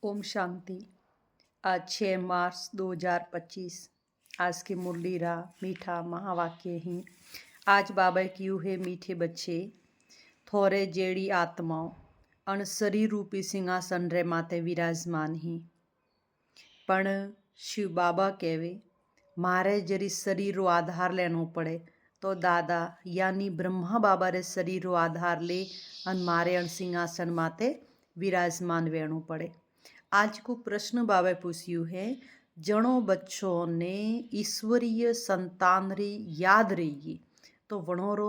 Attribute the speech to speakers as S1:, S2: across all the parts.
S1: ओम शांति। आज 6 मार्च 2025। आज की मुरली राह मीठा महावाक्य ही। आज बाबा क्यों है मीठे बच्चे थोड़े जेड़ी आत्माओं अण शरीर रूपी सिंहासन रे माते विराजमान ही। पण शिव बाबा कहे मारे जरी शरीर रो आधार लेनो पड़े तो दादा यानी ब्रह्मा बाबा रे शरीर रो आधार ले अन मारे अण सिंहासन माते विराजमान वेणु पड़े। आज को प्रश्न बाबा पूछ्યું है जणो बच्चों ने ईश्वरीय संतान री याद रही तो वणोरो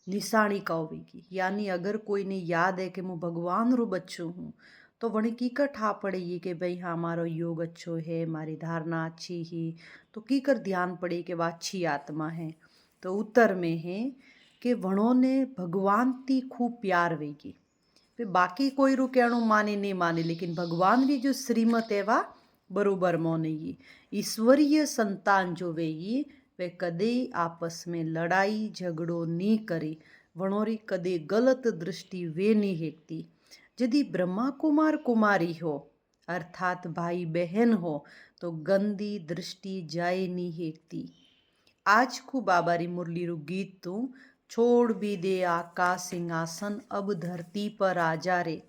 S1: निशानी का होगी। यानी अगर कोई ने याद है कि मैं भगवान रो बच्चो हूँ तो वणी कीकर ठा पड़ेगी कि भाई हाँ मारो योग अच्छो है, मारी धारणा अच्छी ही, तो कीकर ध्यान पड़े कि वह अच्छी आत्मा है। तो उत्तर में है कि वणों ने भगवान ती खूब प्यार वेगी। फिर बाकी कोई रू कहणु माने नहीं माने, लेकिन भगवान की जो श्रीमत है वह बरोबर मोनेगी। ईश्वरीय संतान जो वेगी वे कदे आपस में लड़ाई झगड़ो नहीं करी, वणोरी कदे गलत दृष्टि वे नहीं हेकती। यदि ब्रह्मा कुमार कुमारी हो अर्थात भाई बहन हो तो गंदी दृष्टि जाए नहीं हेकती। आज को बाबारी मुरली रू गीत तू छोड़ भी दे आकाश सिंहासन अब धरती पर आ जा रे।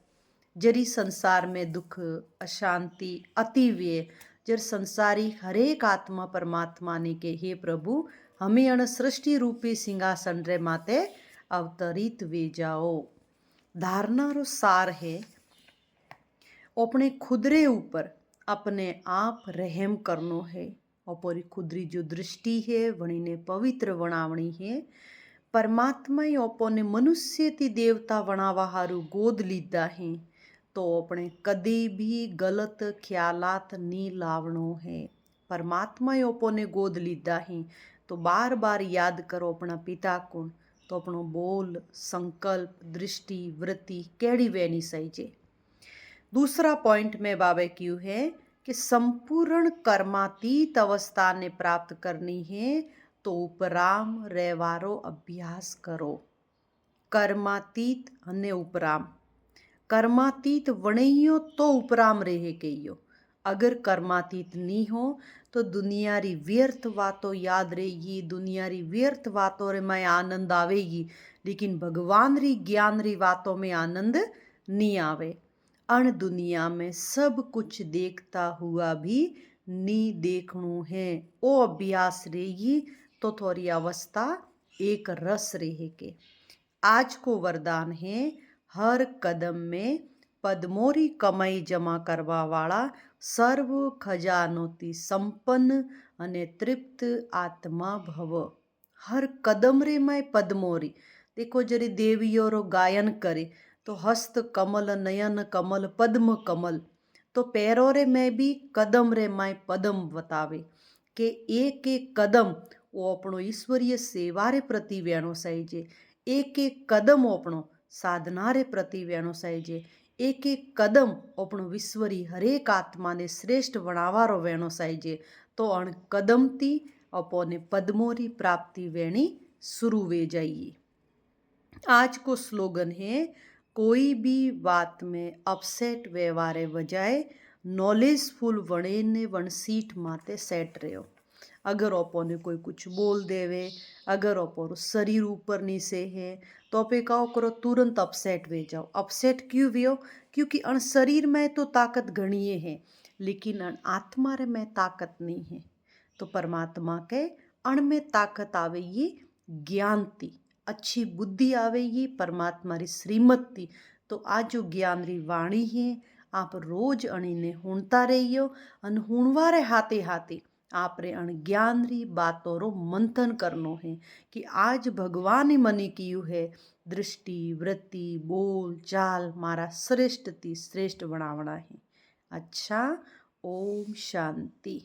S1: जरी संसार में दुख अशांति अति व्यय जर संसारी हरेक आत्मा परमात्मा ने के हे प्रभु हमें अण सृष्टि रूपी सिंहासन रे माते अवतरित वे जाओ। धारणा रो सार है अपने खुदरे ऊपर अपने आप रहम करनो है। अपनी खुदरी जो दृष्टि है वणी ने पवित्र वणावणी है। परमात्मा ही अपने मनुष्य ती देवता वणावा हारू गोद लीधा है तो अपने कदे भी गलत ख्यालात नी लावणो है। परमात्मा ही अपने गोद लीधा है तो बार बार याद करो अपना पिता को, तो अपनो बोल संकल्प दृष्टि वृत्ति केड़ी वेनी सही जे। दूसरा पॉइंट में बाबे क्यों है कि संपूर्ण कर्मातीत अवस्था ने प्राप्त करनी है तो उपराम रहवारो अभ्यास करो। कर्मातीत अने उपराम, कर्मातीत वणियो तो उपराम रहे कहियो। अगर कर्मातीत नहीं हो तो दुनिया री व्यर्थ बातों याद रहेगी, दुनिया री व्यर्थ बातों रे में आनंद आवेगी, लेकिन भगवान री ज्ञान री बातों में आनंद नहीं आवे। अण दुनिया में सब कुछ देखता हुआ भी नी देखणु है ओ अभ्यास रहेगी तो थोड़ी अवस्था एक रस रहे के। आज को वरदान है हर कदम में पद्मोरी कमाई जमा करवा वाला सर्व खजानोती संपन्न अने तृप्त आत्मा भव। हर कदम रे में पद्मोरी देखो जरी देवियों रो गायन करे तो हस्त कमल नयन कमल पद्म कमल, तो पैरों रे में भी कदम रे माय पदम बतावे कि एक एक कदम वो अपनो ईश्वरीय सेवा रे प्रति वेणो सहीजे। एक एक कदम अपनो साधना रे प्रति वेणो सहीजे। एक एक कदम अपनो विश्वरी हरेक आत्मा ने श्रेष्ठ बनावारो वेणो सहीजे। तो अण कदम थी अपने पद्मोरी प्राप्ति वेणी शुरू वे जाइए। आज को स्लोगन है कोई भी बात में अपसेट व्यवहारे बजाय नॉलेजफुल वणे ने वन सीट माते सेट रहो। अगर अपने कोई कुछ बोल देवे, अगर अपन शरीर ऊपर नीचे है तो आप कहो करो तुरंत अपसेट वे जाओ। अपसेट क्यों भी हो? क्योंकि अण शरीर में तो ताकत घणीए है लेकिन अण आत्मा रे में ताकत नहीं है। तो परमात्मा के अण में ताकत आवेगी ज्ञान ती, अच्छी बुद्धि आवेगी परमात्मा री श्रीमत थी। तो आज जो ज्ञान री वाणी है आप रोज अणी ने हुणता रहियो अन हुणवारे हाथे हाथे आप रे अण ज्ञान री बातों रो मंथन करनो है कि आज भगवान ही मने कियु है दृष्टि वृत्ति बोल चाल मारा श्रेष्ठ ती श्रेष्ठ बनावना है। अच्छा, ओम शांति।